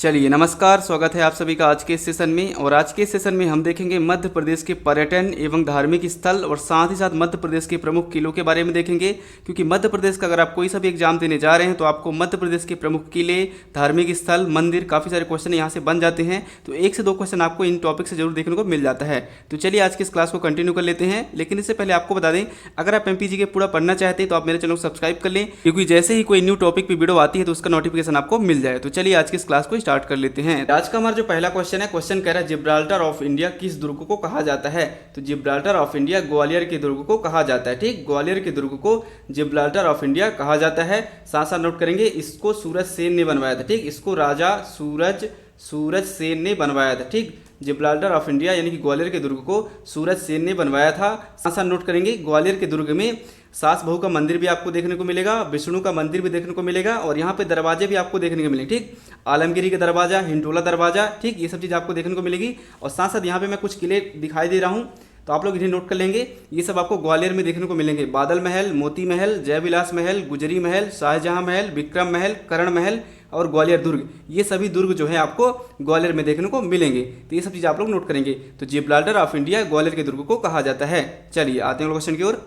चलिए नमस्कार, स्वागत है आप सभी का आज के इस सेशन में। और आज के इस सेशन में हम देखेंगे मध्य प्रदेश के पर्यटन एवं धार्मिक स्थल और साथ ही साथ मध्य प्रदेश के प्रमुख किलों के बारे में देखेंगे। क्योंकि मध्य प्रदेश का अगर आप कोई सा भी एग्जाम देने जा रहे हैं तो आपको मध्य प्रदेश के प्रमुख किले, धार्मिक स्थल, मंदिर, काफ़ी सारे क्वेश्चन यहाँ से बन जाते हैं। तो 1 से 2 क्वेश्चन आपको इन टॉपिक से जरूर देखने को मिल जाता है। तो चलिए आज की इस क्लास को कंटिन्यू कर लेते हैं। लेकिन इससे पहले आपको बता दें, अगर आप MPG के पूरा पढ़ना चाहते हैं तो आप मेरे चैनल को सब्सक्राइब कर लें, क्योंकि जैसे ही कोई न्यू टॉपिक पर वीडियो आती है तो उसका नोटिफिकेशन आपको मिल जाए। तो चलिए आज की इस क्लास को स्टार्ट कर लेते हैं। आज का हमारा जो पहला क्वेश्चन है, क्वेश्चन कह रहा है जिब्राल्टर ऑफ इंडिया किस दुर्ग को कहा जाता है। तो जिब्राल्टर ऑफ इंडिया ग्वालियर के दुर्ग को कहा जाता है। ठीक, ग्वालियर के दुर्ग को जिब्राल्टर ऑफ इंडिया कहा जाता है। साथ साथ नोट करेंगे, इसको सूरज सेन ने बनवाया था। ठीक, इसको राजा सूरज सेन ने बनवाया था। ठीक, जिब्राल्टर ऑफ इंडिया यानी कि ग्वालियर के दुर्ग को सूरज सेन ने बनवाया था। साथ साथ नोट करेंगे, ग्वालियर के दुर्ग में सास बहू का मंदिर भी आपको देखने को मिलेगा, विष्णु का मंदिर भी देखने को मिलेगा और यहाँ पे दरवाजे भी आपको देखने को मिलेंगे। ठीक, आलमगिरी का दरवाजा, हिंडोला दरवाजा, ठीक, ये सब चीज़ आपको देखने को मिलेगी। और साथ साथ यहाँ पे मैं कुछ किले दिखाई दे रहा हूँ, तो आप लोग इन्हें नोट कर लेंगे। ये सब आपको ग्वालियर में देखने को मिलेंगे। बादल महल, मोती महल, जयविलास महल, गुजरी महल, शाहजहां महल, विक्रम महल, कर्ण महल और ग्वालियर दुर्ग, ये सभी दुर्ग जो है आपको ग्वालियर में देखने को मिलेंगे। तो ये सब चीज़ आप लोग नोट करेंगे। तो जिब्राल्टर ऑफ इंडिया ग्वालियर के दुर्ग को कहा जाता है। चलिए आते हैं क्वेश्चन की ओर।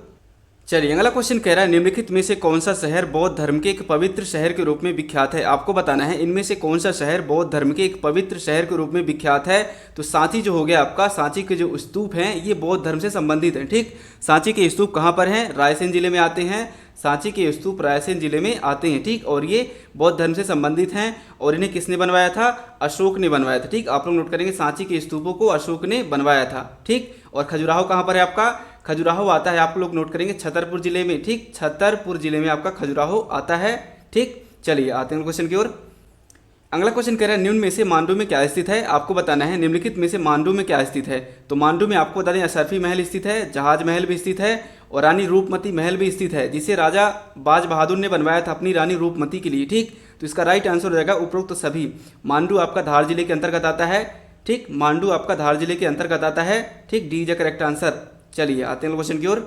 चलिए अगला क्वेश्चन कह रहा है, निम्नलिखित में से कौन सा शहर बौद्ध धर्म के एक पवित्र शहर के रूप में विख्यात है। आपको बताना है इनमें से कौन सा शहर बौद्ध धर्म के एक पवित्र शहर के रूप में विख्यात है। तो सांची जो हो गया आपका, सांची के जो स्तूप हैं ये बौद्ध धर्म से संबंधित हैं। ठीक, सांची के स्तूप कहाँ पर हैं? रायसेन जिले में आते हैं। सांची के स्तूप रायसेन जिले में आते हैं। ठीक, और ये बौद्ध धर्म से संबंधित हैं। और इन्हें किसने बनवाया था? अशोक ने बनवाया था। ठीक, आप लोग नोट करेंगे, सांची के स्तूपों को अशोक ने बनवाया था। ठीक, और खजुराहो कहाँ पर है आपका? खजुराहो आता है, आप लोग नोट करेंगे, छतरपुर जिले में। ठीक, छतरपुर जिले में आपका खजुराहो आता है। ठीक, चलिए आते हैं क्वेश्चन की ओर। अगला क्वेश्चन कह रहा है, निम्न में से मांडू में क्या स्थित है। आपको बताना है निम्नलिखित में से मांडू में क्या स्थित है। तो मांडू में आपको बता दें, असरफी महल स्थित है, जहाज महल भी स्थित है और रानी रूपमती महल भी स्थित है, जिसे राजा बाज बहादुर ने बनवाया था अपनी रानी रूपमती के लिए। ठीक, तो इसका राइट आंसर हो जाएगा उपरोक्त सभी। मांडू आपका धार जिले के अंतर्गत आता है। ठीक, मांडू आपका धार जिले के अंतर्गत आता है। ठीक, डी इज करेक्ट आंसर। चलिए आते हैं क्वेश्चन की ओर।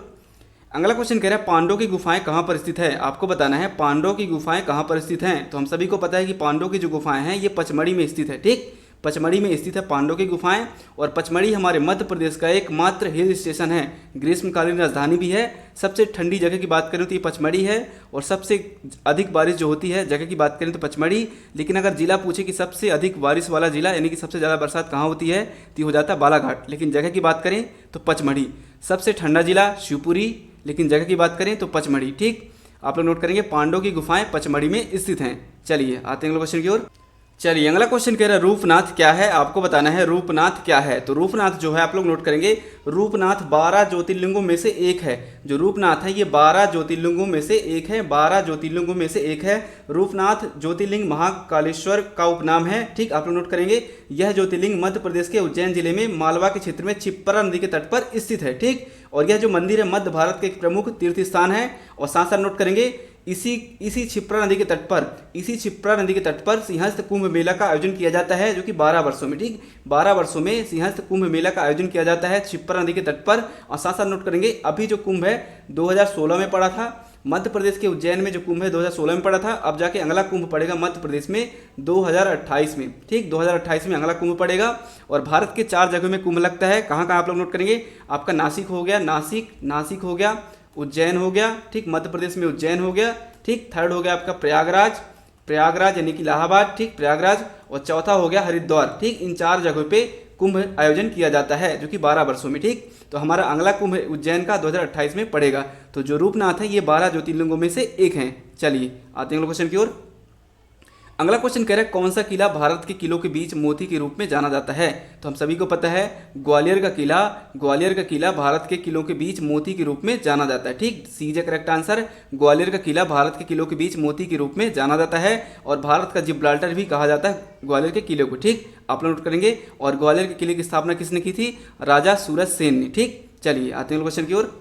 अगला क्वेश्चन कह रहा है, पांडवों की गुफाएं कहाँ पर स्थित है। आपको बताना है पांडवों की गुफाएं कहाँ पर स्थित हैं। तो हम सभी को पता है कि पांडवों की जो गुफाएं हैं ये पचमढ़ी में स्थित है। ठीक, पचमढ़ी में स्थित है पांडवों की गुफाएं। और पचमढ़ी हमारे मध्य प्रदेश का एकमात्र हिल स्टेशन है, ग्रीष्मकालीन राजधानी भी है। सबसे ठंडी जगह की बात करें तो ये पचमढ़ी है। और सबसे अधिक बारिश जो होती है जगह की बात करें तो पचमढ़ी। लेकिन अगर जिला पूछे कि सबसे अधिक बारिश वाला जिला यानी कि सबसे ज़्यादा बरसात कहाँ होती है, तो ये हो जाता है बालाघाट। लेकिन जगह की बात करें तो पचमढ़ी। सबसे ठंडा जिला शिवपुरी, लेकिन जगह की बात करें तो पचमढ़ी। ठीक, आप लोग नोट करेंगे, पांडवों की गुफाएं पचमढ़ी में स्थित हैं। चलिए आते हैं अगले क्वेश्चन की ओर। चलिए अगला क्वेश्चन कह रहा है, रूपनाथ क्या है। आपको बताना है रूपनाथ क्या है। तो रूपनाथ जो है आप लोग नोट करेंगे, रूपनाथ 12 ज्योतिर्लिंगों में से एक है। जो रूपनाथ है ये 12 ज्योतिर्लिंगों में से एक है। 12 ज्योतिर्लिंगों में से एक है। रूपनाथ ज्योतिर्लिंग महाकालेश्वर का उपनाम है। ठीक, आप लोग नोट करेंगे, यह ज्योतिर्लिंग मध्य प्रदेश के उज्जैन जिले में मालवा के क्षेत्र में छिप्रा नदी के तट पर स्थित है। ठीक, और यह जो मंदिर है मध्य भारत के एक प्रमुख तीर्थ स्थान है। और साथ साथ नोट करेंगे, इसी छिप्रा नदी के तट पर सिंहस्थ कुंभ मेला का आयोजन किया जाता है, जो कि 12 वर्षों में। ठीक, 12 वर्षों में सिंहस्थ कुंभ मेला का आयोजन किया जाता है छिप्रा नदी के तट पर। और साथ साथ नोट करेंगे, अभी जो कुंभ है 2016 में पड़ा था। मध्य प्रदेश के उज्जैन में जो कुंभ है 2016 में पड़ा था। अब जाके अगला कुंभ पड़ेगा मध्य प्रदेश में 2028 में। ठीक, 2028 में अगला कुंभ पड़ेगा। और भारत के 4 जगहों में कुंभ लगता है। कहाँ कहाँ आप लोग नोट करेंगे, आपका नासिक हो गया, नासिक हो गया, उज्जैन हो गया। ठीक, मध्य प्रदेश में उज्जैन हो गया। ठीक, थर्ड हो गया आपका प्रयागराज यानी कि इलाहाबाद। ठीक, प्रयागराज। और चौथा हो गया हरिद्वार। ठीक, इन 4 जगहों पे कुंभ आयोजन किया जाता है, जो कि 12 वर्षों में। ठीक, तो हमारा अगला कुंभ उज्जैन का 2028 में पड़ेगा। तो जो रूपनाथ है ये 12 ज्योतिर्लिंगों में से एक हैं। चलिए आते हैं क्वेश्चन की ओर। अगला क्वेश्चन कह रहा है, कौन सा किला भारत के किलों के बीच मोती के रूप में जाना जाता है। तो हम सभी को पता है ग्वालियर का किला भारत के किलों के बीच मोती के रूप में जाना जाता है। ठीक, सी इज करेक्ट आंसर। ग्वालियर का किला भारत के किलों के बीच मोती के रूप में जाना जाता है। और भारत का जिब्राल्टर भी कहा जाता है ग्वालियर के किले को। ठीक, आप लोग नोट करेंगे। और ग्वालियर के किले की स्थापना किसने की थी? राजा सूरज सेन ने। ठीक, चलिए आते हैं क्वेश्चन की ओर।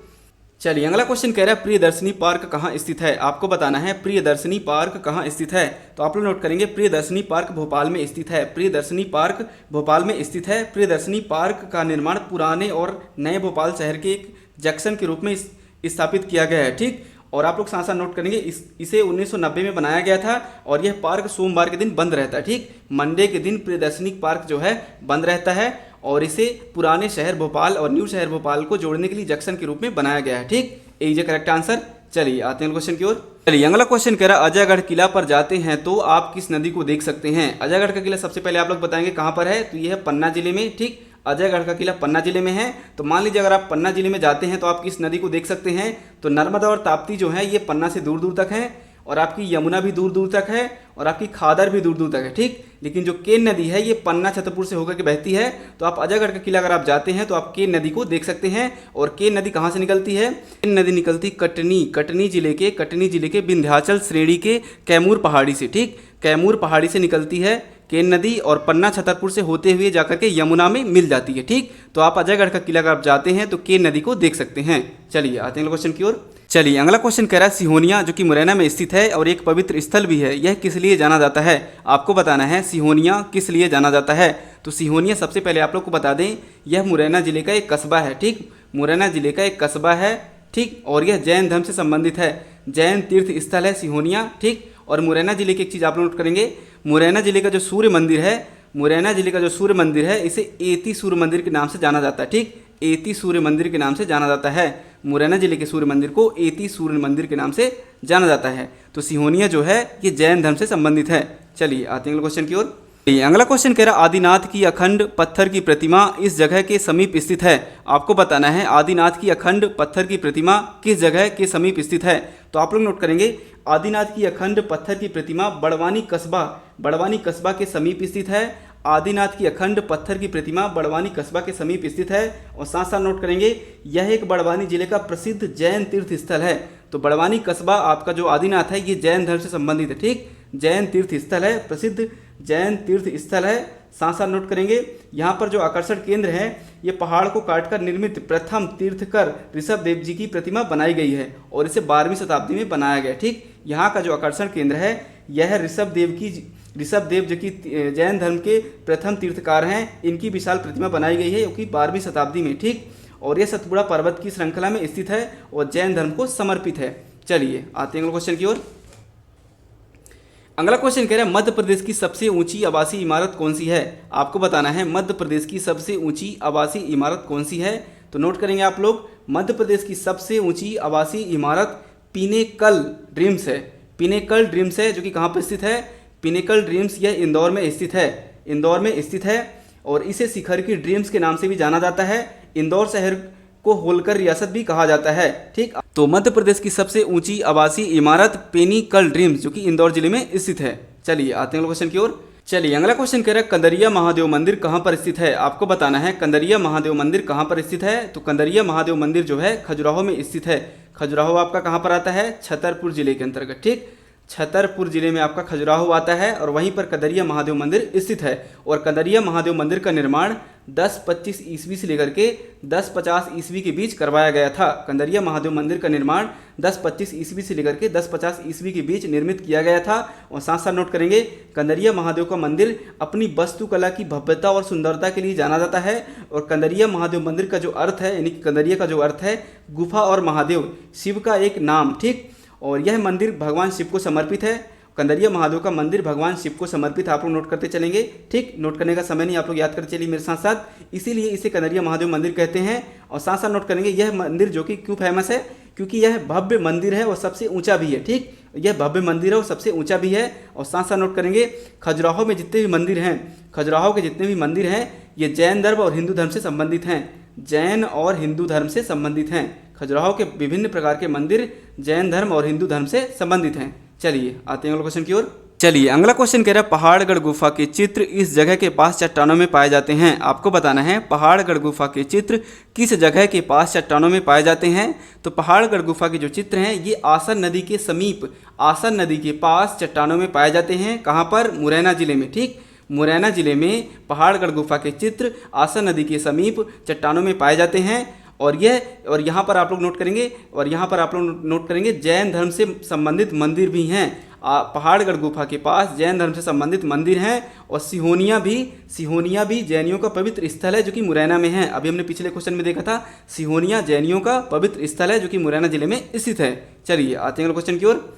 चलिए अगला क्वेश्चन कह रहा है, प्रियदर्शनी पार्क कहाँ स्थित है। आपको बताना है प्रियदर्शनी पार्क कहाँ स्थित है। तो आप लोग नोट करेंगे, प्रियदर्शनी पार्क भोपाल में स्थित है। प्रियदर्शनी पार्क भोपाल में स्थित है। प्रियदर्शनी पार्क का निर्माण पुराने और नए भोपाल शहर के एक जंक्शन के रूप में स्थापित किया गया है। ठीक, और आप लोग साथ साथ नोट करेंगे इसे 1990 में बनाया गया था और यह पार्क सोमवार के दिन बंद रहता है। ठीक, मंडे के दिन प्रियदर्शनी पार्क जो है बंद रहता है और इसे पुराने शहर भोपाल और न्यू शहर भोपाल को जोड़ने के लिए जंक्शन के रूप में बनाया गया है। ठीक, यही है करेक्ट आंसर। चलिए आते हैं क्वेश्चन की ओर। चलिए अगला क्वेश्चन कह रहा है अजयगढ़ किला पर जाते हैं तो आप किस नदी को देख सकते हैं। अजयगढ़ का किला सबसे पहले आप लोग बताएंगे कहाँ पर है, तो यह है पन्ना जिले में। ठीक, अजयगढ़ का किला पन्ना जिले में है। तो मान लीजिए अगर आप पन्ना जिले में जाते हैं तो आप किस नदी को देख सकते हैं, तो नर्मदा और ताप्ती जो है ये पन्ना से दूर दूर तक है और आपकी यमुना भी दूर दूर तक है और आपकी खादर भी दूर दूर तक है। ठीक, लेकिन जो केन नदी है ये पन्ना छतरपुर से होकर के बहती है। तो आप अजयगढ़ का किला अगर आप जाते हैं तो आप केन नदी को देख सकते हैं। और केन नदी कहाँ से निकलती है, केन नदी निकलती कटनी जिले के विंध्याचल श्रेणी के कैमूर पहाड़ी से। ठीक, कैमूर पहाड़ी से निकलती है केन नदी और पन्ना छतरपुर से होते हुए जाकर के यमुना में मिल जाती है। ठीक, तो आप अजयगढ़ का किला अगर आप जाते हैं तो केन नदी को देख सकते हैं। चलिए आते हैं क्वेश्चन की ओर। चलिए अगला क्वेश्चन कह रहा है सिहोनिया जो कि मुरैना में स्थित है और एक पवित्र स्थल भी है, यह किस लिए जाना जाता है। आपको बताना है सिहोनिया किस लिए जाना जाता है। तो सिहोनिया सबसे पहले आप लोग को बता दें यह मुरैना जिले का एक कस्बा है। ठीक, मुरैना जिले का एक कस्बा है। ठीक, और यह जैन धर्म से संबंधित है, जैन तीर्थ स्थल है सिहोनिया। ठीक, और मुरैना जिले की एक चीज़ आप लोग नोट करेंगे, मुरैना जिले का जो सूर्य मंदिर है इसे एती सूर्य मंदिर के नाम से जाना जाता है। ठीक, एती सूर्य मंदिर के नाम से जाना जाता है। मुरैना जिले के सूर्य मंदिर को एती सूर्य मंदिर के नाम से जाना जाता है। तो सिहोनिया जो है ये जैन धर्म से संबंधित है। चलिए आते हैं क्वेश्चन की ओर। अगला क्वेश्चन कह रहा है आदिनाथ की अखंड पत्थर की प्रतिमा इस जगह के समीप स्थित है। आपको बताना है आदिनाथ की अखंड पत्थर की प्रतिमा किस जगह के समीप स्थित है। तो आप लोग नोट करेंगे आदिनाथ की अखंड पत्थर की प्रतिमा बड़वानी कस्बा के समीप स्थित है। आदिनाथ की अखंड पत्थर की प्रतिमा बड़वानी कस्बा के समीप स्थित है। और साथ साथ नोट करेंगे यह एक बड़वानी जिले का प्रसिद्ध जैन तीर्थ स्थल है। तो बड़वानी कस्बा आपका जो आदिनाथ है ये जैन धर्म से संबंधित है। ठीक, जैन तीर्थ स्थल है, प्रसिद्ध जैन तीर्थ स्थल है। साथ साथ नोट करेंगे यहाँ पर जो आकर्षण केंद्र है ये पहाड़ को काटकर निर्मित प्रथम तीर्थकर ऋषभ देव जी की प्रतिमा बनाई गई है और इसे 12वीं शताब्दी में बनाया गया। ठीक, यहाँ का जो आकर्षण केंद्र है यह ऋषभ देव जो कि जैन धर्म के प्रथम तीर्थकार हैं, इनकी विशाल प्रतिमा बनाई गई है जो कि 12वीं शताब्दी में। ठीक, और यह सतपुड़ा पर्वत की श्रृंखला में स्थित है और जैन धर्म को समर्पित है। चलिए आते हैं क्वेश्चन की ओर। अगला क्वेश्चन कह रहा है मध्य प्रदेश की सबसे ऊंची आवासीय इमारत कौन सी है। आपको बताना है मध्य प्रदेश की सबसे ऊंची आवासीय इमारत कौन सी है। तो नोट करेंगे आप लोग मध्य प्रदेश की सबसे ऊंची आवासीय इमारत पिनेकल ड्रीम्स है। पिनेकल ड्रीम्स है जो कि कहाँ पर स्थित है, पिनेकल ड्रीम्स यह इंदौर में स्थित है और इसे शिखर की ड्रीम्स के नाम से भी जाना जाता है। इंदौर शहर को होलकर रियासत भी कहा जाता है। ठीक, तो मध्य प्रदेश की सबसे ऊंची आवासीय इमारत पिनेकल ड्रीम्स जो कि इंदौर जिले में स्थित है। चलिए आते हैं क्वेश्चन की ओर। चलिए अगला क्वेश्चन कह रहा है कंदरिया महादेव मंदिर कहाँ पर स्थित है। आपको बताना है कंदरिया महादेव मंदिर कहाँ पर स्थित है। तो कंदरिया महादेव मंदिर जो है खजुराहो में स्थित है। खजुराहो आपका कहाँ पर आता है, छतरपुर जिले के अंतर्गत। ठीक, छतरपुर जिले में आपका खजुराहो आता है और वहीं पर कंदरिया महादेव मंदिर स्थित है। और कंदरिया महादेव मंदिर का निर्माण 1025 ईस्वी से लेकर के 1050 ईस्वी के बीच करवाया गया था। कंदरिया महादेव मंदिर का निर्माण 1025 ईस्वी से लेकर के 1050 ईस्वी के बीच निर्मित किया गया था। और साथ साथ नोट करेंगे कंदरिया महादेव का मंदिर अपनी वास्तुकला की भव्यता और सुंदरता के लिए जाना जाता है। और कंदरिया महादेव मंदिर का जो अर्थ है यानी कि कंदरिया का जो अर्थ है गुफा और महादेव, शिव का एक नाम। ठीक, और यह मंदिर भगवान शिव को समर्पित है। कंदरिया महादेव का मंदिर भगवान शिव को समर्पित, आप लोग नोट करते चलेंगे। ठीक, नोट करने का समय नहीं, आप लोग याद करते चलिए मेरे साथ साथ। इसीलिए इसे कंदरिया महादेव मंदिर कहते हैं। और साथ साथ नोट करेंगे यह मंदिर जो कि क्यों फेमस है, क्योंकि यह भव्य मंदिर है और सबसे ऊंचा भी है। ठीक, यह भव्य मंदिर है और सबसे ऊंचा भी है। और साथ साथ नोट करेंगे खजुराहो में जितने भी मंदिर हैं, खजुराहो के जितने भी मंदिर हैं ये जैन धर्म और हिंदू धर्म से संबंधित हैं। जैन और हिंदू धर्म से संबंधित हैं। खजुराहो के विभिन्न प्रकार के मंदिर जैन धर्म और हिंदू धर्म से संबंधित हैं। चलिए आते हैं अगले क्वेश्चन की ओर। चलिए अगला क्वेश्चन कह रहा है पहाड़गढ़ गुफा के चित्र इस जगह के पास चट्टानों में पाए जाते हैं। आपको बताना है पहाड़गढ़ गुफा के चित्र किस जगह के पास चट्टानों में पाए जाते हैं। तो पहाड़गढ़ गुफा के जो चित्र हैं ये आसन नदी के समीप, आसन नदी के पास चट्टानों में पाए जाते हैं। कहाँ पर, मुरैना जिले में। ठीक, मुरैना जिले में पहाड़गढ़ गुफा के चित्र आसन नदी के समीप चट्टानों में पाए जाते हैं। और यहाँ पर आप लोग नोट करेंगे जैन धर्म से संबंधित मंदिर भी हैं। पहाड़गढ़ गुफा के पास जैन धर्म से संबंधित मंदिर हैं, और सिहोनिया भी जैनियों का पवित्र स्थल है जो कि मुरैना में है। अभी हमने पिछले क्वेश्चन में देखा था सिहोनिया जैनियों का पवित्र स्थल है जो कि मुरैना जिले में स्थित है। चलिए आते हैं अगले क्वेश्चन की ओर।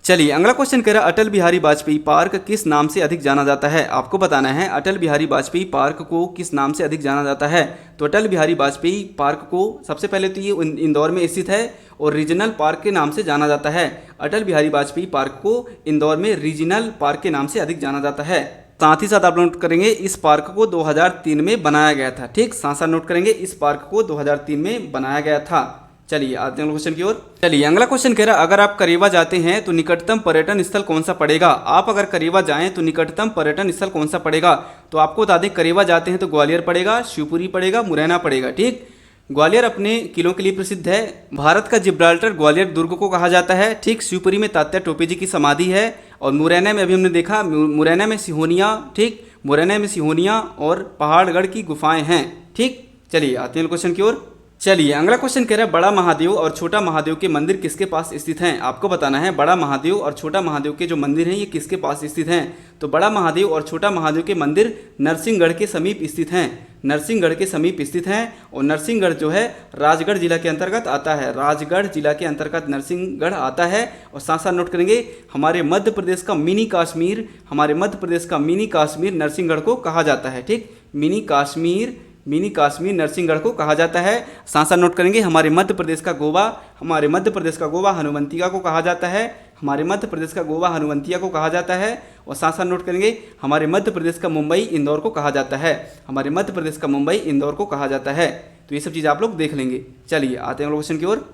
चलिए अगला क्वेश्चन कह रहा है अटल बिहारी वाजपेयी पार्क किस नाम से अधिक जाना जाता है। आपको बताना है अटल बिहारी वाजपेयी पार्क को किस नाम से अधिक जाना जाता है। तो अटल बिहारी वाजपेयी पार्क को सबसे पहले तो ये इंदौर में स्थित है और रीजनल पार्क के नाम से जाना जाता है। अटल बिहारी वाजपेयी पार्क को इंदौर में रीजनल पार्क के नाम से अधिक जाना जाता है। साथ ही साथ आप नोट करेंगे इस पार्क को 2003 में बनाया गया था। ठीक, साथ नोट करेंगे इस पार्क को 2003 में बनाया गया था। चलिए आते हैं क्वेश्चन की ओर। चलिए अगला क्वेश्चन कह रहा है अगर आप करेवा जाते हैं तो निकटतम पर्यटन स्थल कौन सा पड़ेगा। आप अगर करेवा जाएं तो निकटतम पर्यटन स्थल कौन सा पड़ेगा। तो आपको बता दें करेवा जाते हैं तो ग्वालियर पड़ेगा, शिवपुरी पड़ेगा, मुरैना पड़ेगा। ठीक, ग्वालियर अपने किलों के लिए प्रसिद्ध है। भारत का जिब्राल्टर ग्वालियर दुर्ग को कहा जाता है। ठीक, शिवपुरी में तात्या टोपे जी की समाधि है और मुरैना में अभी हमने देखा मुरैना में सिहोनिया, ठीक, मुरैना में सिहोनिया और पहाड़गढ़ की गुफाएं हैं। ठीक, चलिए आते हैं क्वेश्चन की ओर। चलिए अगला क्वेश्चन कह रहा है बड़ा महादेव और छोटा महादेव के मंदिर किसके पास स्थित हैं। आपको बताना है बड़ा महादेव और छोटा महादेव के जो मंदिर हैं ये किसके पास स्थित हैं। तो बड़ा महादेव और छोटा महादेव के मंदिर नरसिंहगढ़ के समीप स्थित हैं। नरसिंहगढ़ के समीप स्थित हैं और नरसिंहगढ़ जो है राजगढ़ जिला के अंतर्गत आता है। राजगढ़ जिला के अंतर्गत नरसिंहगढ़ आता है। और साथ साथ नोट करेंगे हमारे मध्य प्रदेश का मिनी कश्मीर, हमारे मध्य प्रदेश का मिनी कश्मीर नरसिंहगढ़ को कहा जाता है। ठीक, मिनी कश्मीर नरसिंहगढ़ को कहा जाता है। साथ साथ नोट करेंगे हमारे मध्य प्रदेश का गोवा हनुमंतिया को कहा जाता है। हमारे मध्य प्रदेश का गोवा हनुमंतिया को कहा जाता है। और साथ साथ नोट करेंगे हमारे मध्य प्रदेश का मुंबई इंदौर को कहा जाता है। हमारे मध्य प्रदेश का मुंबई इंदौर को कहा जाता है। तो ये सब चीज़ आप लोग देख लेंगे। चलिए आते हैं क्वेश्चन की ओर।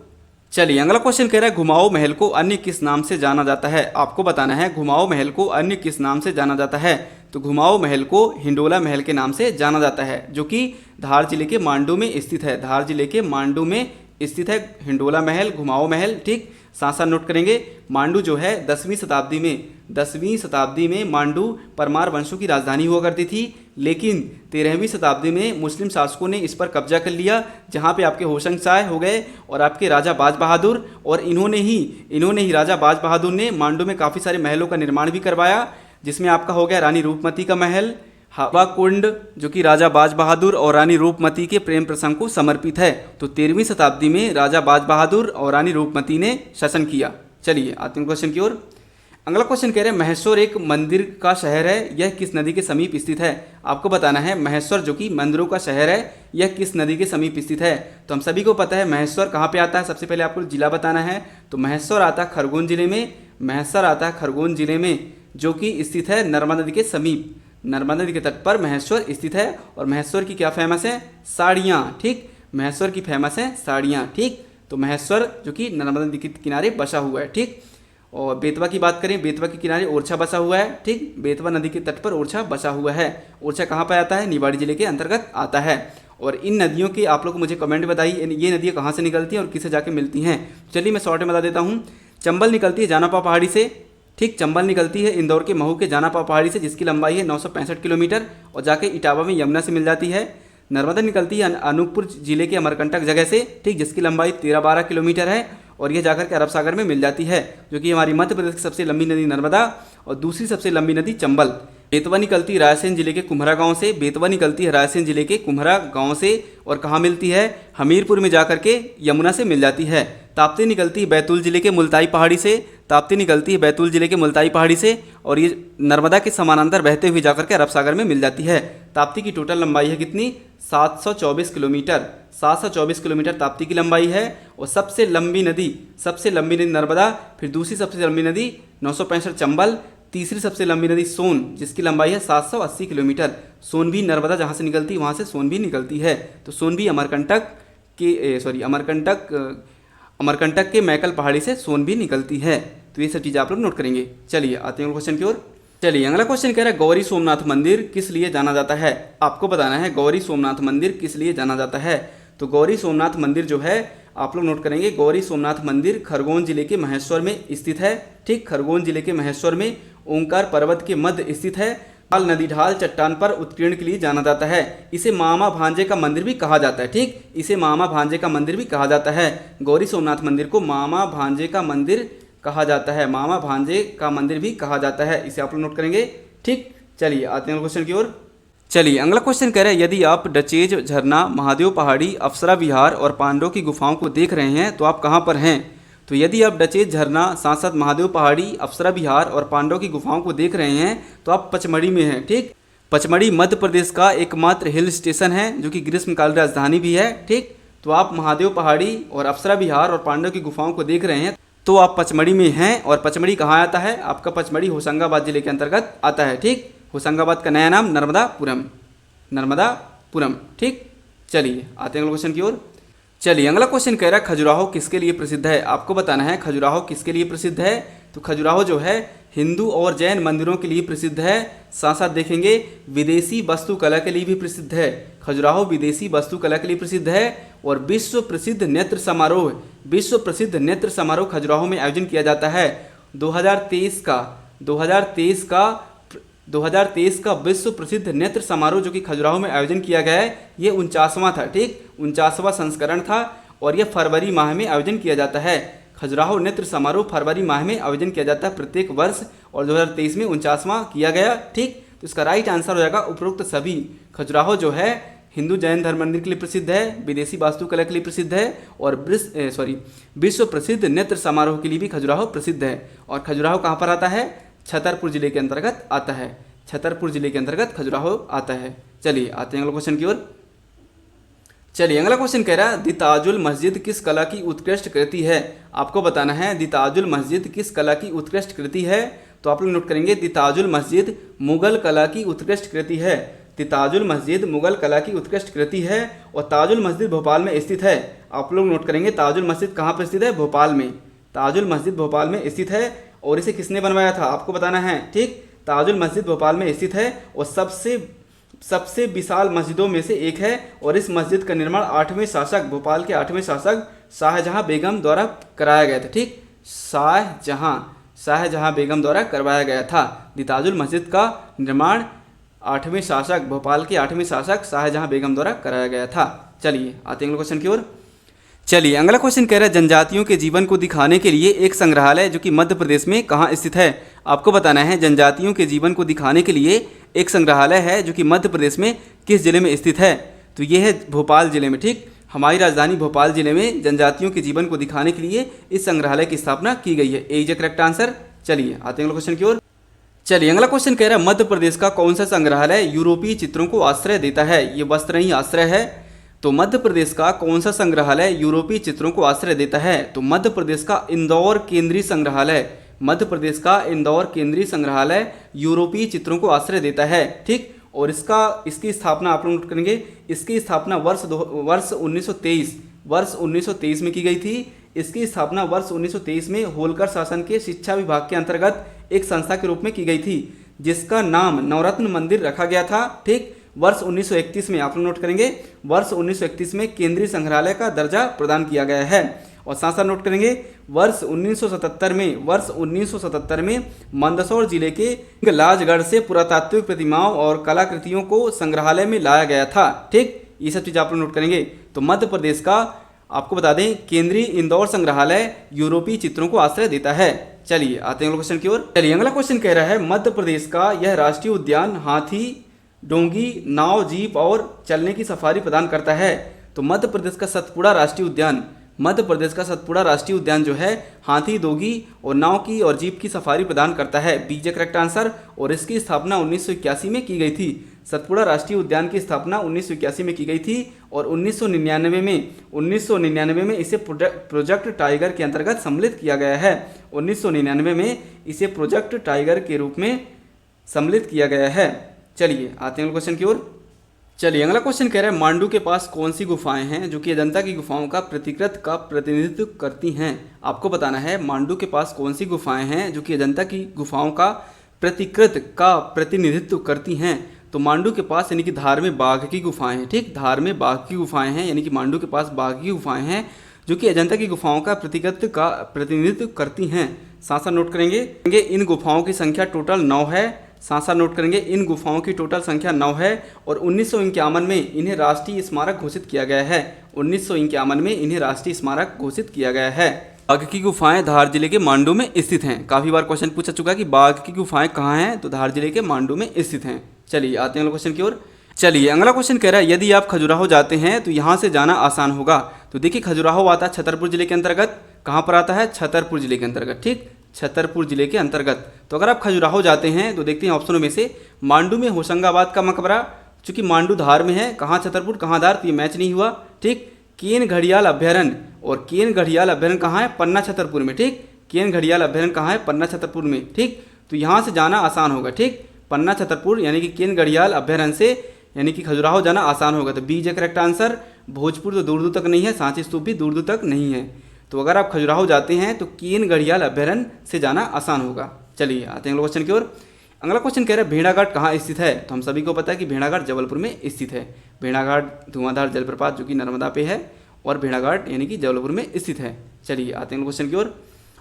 चलिए अगला क्वेश्चन कह रहा है घुमाओ महल को अन्य किस नाम से जाना जाता है। आपको बताना है घुमाओ महल को अन्य किस नाम से जाना जाता है। तो घुमाओ महल को हिंडोला महल के नाम से जाना जाता है जो कि धार जिले के मांडू में स्थित है। धार जिले के मांडू में स्थित है हिंडोला महल, घुमाओ महल। ठीक, साथ साथ नोट करेंगे मांडू जो है 10वीं शताब्दी में मांडू परमार वंशों की राजधानी हुआ करती थी, लेकिन 13वीं शताब्दी में मुस्लिम शासकों ने इस पर कब्जा कर लिया, जहाँ पे आपके होशंग शाह हो गए और आपके राजा बाज बहादुर। और इन्होंने ही राजा बाज बहादुर ने मांडू में काफ़ी सारे महलों का निर्माण भी करवाया, जिसमें आपका हो गया रानी रूपमती का महल, हवा कुंड जो कि राजा बाज बहादुर और रानी रूपमती के प्रेम प्रसंग को समर्पित है। तो 13वीं शताब्दी में राजा बाज बहादुर और रानी रूपमती ने शासन किया। चलिए आते हैं क्वेश्चन की ओर। अगला क्वेश्चन कह रहे हैं महेश्वर एक मंदिर का शहर है, यह किस नदी के समीप स्थित है। आपको बताना है महेश्वर जो कि मंदिरों का शहर है, यह किस नदी के समीप स्थित है। तो हम सभी को पता है महेश्वर कहाँ पे आता है। सबसे पहले आपको जिला बताना है। तो महेश्वर आता है खरगोन जिले में, जो कि स्थित है नर्मदा नदी के समीप। नर्मदा नदी के तट पर महेश्वर स्थित है। और महेश्वर की क्या फेमस है, साड़ियाँ। ठीक, महेश्वर की फेमस है साड़ियाँ। ठीक, तो महेश्वर जो कि नर्मदा नदी के किनारे बसा हुआ है। ठीक, और बेतवा की बात करें, बेतवा के किनारे ओरछा बसा हुआ है। ठीक, बेतवा नदी के तट पर ओरछा बसा हुआ है। ओरछा कहाँ पर आता है, निवाड़ी जिले के अंतर्गत आता है। और इन नदियों के आप लोग मुझे कमेंट बताइए ये नदियाँ कहाँ से निकलती हैं और किसे जाके मिलती हैं। चलिए मैं शॉर्ट में बता देता हूँ। चंबल निकलती है जानापा पहाड़ी से। ठीक, चंबल निकलती है इंदौर के महू के जानापा पहाड़ी से, जिसकी लंबाई है 965 किलोमीटर और जाके इटावा में यमुना से मिल जाती है। नर्मदा निकलती है अनूपपुर जिले के अमरकंटक जगह से। ठीक, जिसकी लंबाई 13-12 किलोमीटर है और यह जाकर के अरब सागर में मिल जाती है, जो कि हमारी मध्य प्रदेश की सबसे लंबी नदी नर्मदा और दूसरी सबसे लंबी नदी चंबल। बेतवा निकलती है रायसेन जिले के कुम्हरा गांव से। और कहाँ मिलती है, हमीरपुर में जाकर के यमुना से मिल जाती है। ताप्ती निकलती है बैतूल जिले के मुल्ताई पहाड़ी से। और ये नर्मदा के समानांतर बहते हुए जाकर के अरब सागर में मिल जाती है। ताप्ती की टोटल लंबाई है कितनी, 724 किलोमीटर ताप्ती की लंबाई है। और सबसे लंबी नदी नर्मदा, फिर दूसरी सबसे लंबी नदी 965 चंबल, तीसरी सबसे लंबी नदी सोन जिसकी लंबाई है 780 किलोमीटर। सोन भी नर्मदा जहाँ से निकलती है वहाँ से सोन भी निकलती है। तो सोन भी अमरकंटक के मैकल पहाड़ी से सोन भी निकलती है। तो ये सब चीज़ें आप लोग नोट करेंगे। चलिए आते हैं क्वेश्चन की ओर। चलिए अगला क्वेश्चन कह रहा है गौरी सोमनाथ मंदिर किस लिए जाना जाता है। आपको बताना है गौरी सोमनाथ मंदिर किस लिए जाना जाता है। तो गौरी सोमनाथ मंदिर जो है आप लोग नोट करेंगे, गौरी सोमनाथ मंदिर खरगोन जिले के महेश्वर में स्थित है। ठीक, खरगोन जिले के महेश्वर में ओंकार पर्वत के मध्य स्थित है। ढाल नदी ढाल चट्टान पर उत्कीर्ण के लिए जाना जाता है। इसे मामा भांजे का मंदिर भी कहा जाता है। ठीक, इसे मामा भांजे का मंदिर भी कहा जाता है। गौरी सोमनाथ मंदिर को मामा भांजे का मंदिर कहा जाता है, मामा भांजे का मंदिर भी कहा जाता है, इसे आप लोग नोट करेंगे। ठीक, चलिए आते हैं क्वेश्चन की ओर। चलिए अगला क्वेश्चन कह रहा है यदि आप डचेज झरना, महादेव पहाड़ी, अप्सरा विहार और पांडव की गुफाओं को देख रहे हैं तो आप कहाँ पर हैं। तो यदि आप डचेज झरना, साथ साथ महादेव पहाड़ी, अप्सरा विहार और पांडव की गुफाओं को देख रहे हैं तो आप पचमढ़ी में हैं। ठीक, पचमढ़ी मध्य प्रदेश का एकमात्र हिल स्टेशन है जो कि ग्रीष्मकालीन राजधानी भी है। ठीक, तो आप महादेव पहाड़ी और अप्सरा विहार और पांडव की गुफाओं को देख रहे हैं तो आप पचमढ़ी में हैं। और पचमढ़ी कहाँ आता है, आपका पचमढ़ी होशंगाबाद जिले के अंतर्गत आता है। ठीक, होशंगाबाद का नया नाम नर्मदापुरम, नर्मदापुरम। ठीक, चलिए आते हैं अगले क्वेश्चन की ओर। चलिए अगला क्वेश्चन कह रहा है खजुराहो किसके लिए प्रसिद्ध है। आपको बताना है खजुराहो किसके लिए प्रसिद्ध है। तो खजुराहो जो है हिंदू और जैन मंदिरों के लिए प्रसिद्ध है, साथ साथ देखेंगे विदेशी वास्तुकला के लिए भी प्रसिद्ध है। खजुराहो विदेशी वास्तुकला के लिए प्रसिद्ध है और विश्व प्रसिद्ध नेत्र समारोह, विश्व प्रसिद्ध नेत्र समारोह खजुराहो में आयोजन किया जाता है। 2023 का विश्व प्रसिद्ध नेत्र समारोह जो कि खजुराहो में आयोजन किया गया है, ये 49वां था। ठीक, 49वां संस्करण था और यह फरवरी माह में आयोजन किया जाता है। खजुराहो नेत्र समारोह फरवरी माह में आयोजन किया जाता है प्रत्येक वर्ष और 2023 में 49वां किया गया। ठीक, तो इसका राइट आंसर हो जाएगा उपरोक्त सभी। खजुराहो जो है हिंदू जैन धर्म मंदिर के लिए प्रसिद्ध है, विदेशी वास्तुकला के लिए प्रसिद्ध है और विश्व प्रसिद्ध नेत्र समारोह के लिए भी खजुराहो प्रसिद्ध है। और खजुराहो कहाँ पर आता है, छतरपुर जिले के अंतर्गत आता है। छतरपुर जिले के अंतर्गत खजुराहो आता है। चलिए आते हैं अगले क्वेश्चन की ओर। चलिए अगला क्वेश्चन कह रहा है दी ताजुल मस्जिद किस कला की उत्कृष्ट कृति है। आपको बताना है दी ताजुल मस्जिद किस कला की उत्कृष्ट कृति है। तो आप लोग नोट करेंगे दी ताजुल मस्जिद मुगल कला की उत्कृष्ट कृति है। दी ताजुल मस्जिद मुगल कला की उत्कृष्ट कृति है और ताजुल मस्जिद भोपाल में स्थित है। आप लोग नोट करेंगे ताजुल मस्जिद कहाँ पर स्थित है, भोपाल में। ताजुल मस्जिद भोपाल में स्थित है और इसे किसने बनवाया था, आपको बताना है। ठीक, ताजुल मस्जिद भोपाल में स्थित है और सबसे विशाल मस्जिदों में से एक है और इस मस्जिद का निर्माण 8वें शासक, भोपाल के 8वें शासक शाहजहां बेगम द्वारा कराया गया था। ठीक, शाहजहां बेगम द्वारा करवाया गया था। दी ताजुल मस्जिद का निर्माण 8वें शासक, भोपाल के 8वें शासक शाहजहां बेगम द्वारा कराया गया था। चलिए आते हैं अगले क्वेश्चन की ओर। चलिए अगला क्वेश्चन कह रहा है जनजातियों के जीवन को दिखाने के लिए एक संग्रहालय जो कि मध्य प्रदेश में कहाँ स्थित है। आपको बताना है जनजातियों के जीवन को दिखाने के लिए एक संग्रहालय है जो कि मध्य प्रदेश में किस जिले में स्थित है। तो ये है भोपाल जिले में। ठीक, हमारी राजधानी भोपाल जिले में जनजातियों के जीवन को दिखाने के लिए इस संग्रहालय की स्थापना की गई है। ए इज करेक्ट आंसर। चलिए आते हैं अगले क्वेश्चन की ओर। चलिए अगला क्वेश्चन कह रहा है मध्य प्रदेश का कौन सा संग्रहालय यूरोपीय चित्रों को आश्रय देता है। ये वस्त्रहीन आश्रय है। तो मध्य प्रदेश का कौन सा संग्रहालय यूरोपीय चित्रों को आश्रय देता है। तो मध्य प्रदेश का इंदौर केंद्रीय संग्रहालय, मध्य प्रदेश का इंदौर केंद्रीय संग्रहालय यूरोपीय चित्रों को आश्रय देता है। ठीक, और इसकी स्थापना आप लोग नोट करेंगे, इसकी स्थापना वर्ष 1923 में की गई थी। इसकी स्थापना वर्ष 1923 में होलकर शासन के शिक्षा विभाग के अंतर्गत एक संस्था के रूप में की गई थी जिसका नाम नवरत्न मंदिर रखा गया था। ठीक, वर्ष 1931 में आप लोग नोट करेंगे, वर्ष 1931 में केंद्रीय संग्रहालय का दर्जा प्रदान किया गया है। और साथ साथ नोट करेंगे वर्ष 1977 में मंदसौर जिले के लाजगढ़ से पुरातात्विक प्रतिमाओं और कलाकृतियों को संग्रहालय में लाया गया था। ठीक, ये सब चीज़ आप लोग नोट करेंगे। तो मध्य प्रदेश का आपको बता दें केंद्रीय इंदौर संग्रहालय यूरोपीय चित्रों को आश्रय देता है। चलिए आते हैं अगले क्वेश्चन की ओर। चलिए अगला क्वेश्चन कह रहा है मध्य प्रदेश का यह राष्ट्रीय उद्यान हाथी, डोंगी, नाव, जीप और चलने की सफारी प्रदान करता है। तो मध्य प्रदेश का सतपुड़ा राष्ट्रीय उद्यान, मध्य प्रदेश का सतपुड़ा राष्ट्रीय उद्यान जो है हाथी, डोगी और नाव की और जीप की सफारी प्रदान करता है। बीजे करेक्ट आंसर। और इसकी स्थापना 1981 में की गई थी। सतपुड़ा राष्ट्रीय उद्यान की स्थापना 1981 में की गई थी और 1999 में इसे प्रोजेक्ट टाइगर के अंतर्गत सम्मिलित किया गया है। 1999 में इसे प्रोजेक्ट टाइगर के रूप में सम्मिलित किया गया है। चलिए आते हैं क्वेश्चन की ओर। चलिए अगला क्वेश्चन कह रहा है मांडू के पास कौन सी गुफाएं हैं जो कि अजंता की गुफाओं का प्रतिनिधित्व करती हैं। आपको बताना है मांडू के पास कौन सी गुफाएं हैं जो कि अजंता की गुफाओं का प्रतिनिधित्व करती हैं। तो मांडू के पास यानी कि धार में बाघ की गुफाएं हैं। ठीक, धार में बाघ की गुफाएं हैं यानी कि मांडू के पास बाघ की गुफाएं हैं जो कि अजंता की गुफाओं का प्रतिनिधित्व करती हैं। साथ साथ नोट करेंगे इन गुफाओं की संख्या टोटल 9 है। साथ साथ नोट करेंगे इन गुफाओं की टोटल संख्या 9 है और 1951 में इन्हें राष्ट्रीय स्मारक घोषित किया गया है। 1951 में इन्हें राष्ट्रीय स्मारक घोषित किया गया है। बाघ की गुफाएं धार जिले के मांडू में स्थित हैं। काफी बार क्वेश्चन पूछा चुका है कि बाघ की गुफाएं कहाँ हैं, तो धार जिले के मांडू में स्थित हैं। चलिए आते हैं अगले क्वेश्चन की ओर। चलिए अगला क्वेश्चन कह रहा है यदि आप खजुराहो जाते हैं तो यहाँ से जाना आसान होगा। तो देखिए खजुराहो आता है छतरपुर जिले के अंतर्गत। कहाँ पर आता है? छतरपुर जिले के अंतर्गत। ठीक, छतरपुर जिले के अंतर्गत। तो अगर आप खजुराहो जाते हैं तो देखते हैं ऑप्शनों में से मांडू में होशंगाबाद का मकबरा, चूंकि मांडू धार में है, कहाँ छतरपुर कहाँ धार, तो ये मैच नहीं हुआ। ठीक, केन घड़ियाल अभ्यारण्य, और केन घड़ियाल अभ्यारण्य कहाँ है? पन्ना छतरपुर में। ठीक, केन घड़ियाल अभ्यारण्य कहाँ है? पन्ना छतरपुर में। ठीक, तो यहाँ से जाना आसान होगा। ठीक, पन्ना छतरपुर यानी कि केन घड़ियाल अभ्यारण्य से यानी कि खजुराहो जाना आसान होगा। तो B is correct answer. Bhojpur तो दूर दूर तक नहीं है, सांची स्तूप भी दूर दूर तक नहीं है। तो अगर आप खजुराहो जाते हैं तो केन घड़ियाल अभ्यारण्य से जाना आसान होगा। चलिए आते हैं अगले क्वेश्चन की ओर। अगला क्वेश्चन कह रहा है भेड़ाघाट कहाँ स्थित है? तो हम सभी को पता है कि भेड़ाघाट जबलपुर में स्थित है। भेड़ाघाट धुआंधार जलप्रपात जो कि नर्मदा पे है, और भेड़ाघाट यानी कि जबलपुर में स्थित है। चलिए आते हैं क्वेश्चन की ओर।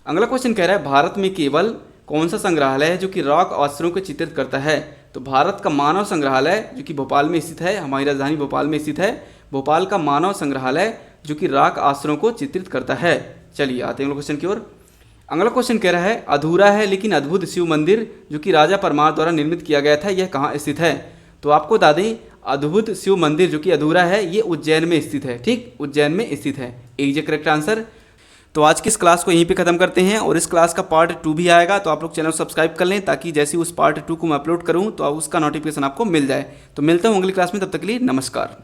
अगला क्वेश्चन कह रहा है भारत में केवल कौन सा संग्रहालय है जो कि रॉक आश्रयों को चित्रित करता है? तो भारत का मानव संग्रहालय जो कि भोपाल में स्थित है, हमारी राजधानी भोपाल में स्थित है। भोपाल का मानव संग्रहालय जो कि रॉक आश्रयों को चित्रित करता है। चलिए आते हैं क्वेश्चन की ओर। अगला क्वेश्चन कह रहा है अधूरा है लेकिन अद्भुत शिव मंदिर जो कि राजा परमार द्वारा निर्मित किया गया था, यह कहाँ स्थित है? तो आपको बता दें अद्भुत शिव मंदिर जो कि अधूरा है ये उज्जैन में स्थित है। ठीक, उज्जैन में स्थित है। एक करेक्ट आंसर। तो आज की इस क्लास को यहीं पे खत्म करते हैं, और इस क्लास का पार्ट 2 भी आएगा। तो आप लोग चैनल सब्सक्राइब कर लें ताकि जैसे उस पार्ट 2 को मैं अपलोड करूं तो उसका नोटिफिकेशन आपको मिल जाए। तो मिलता हूं अगली क्लास में, तब तक के लिए नमस्कार।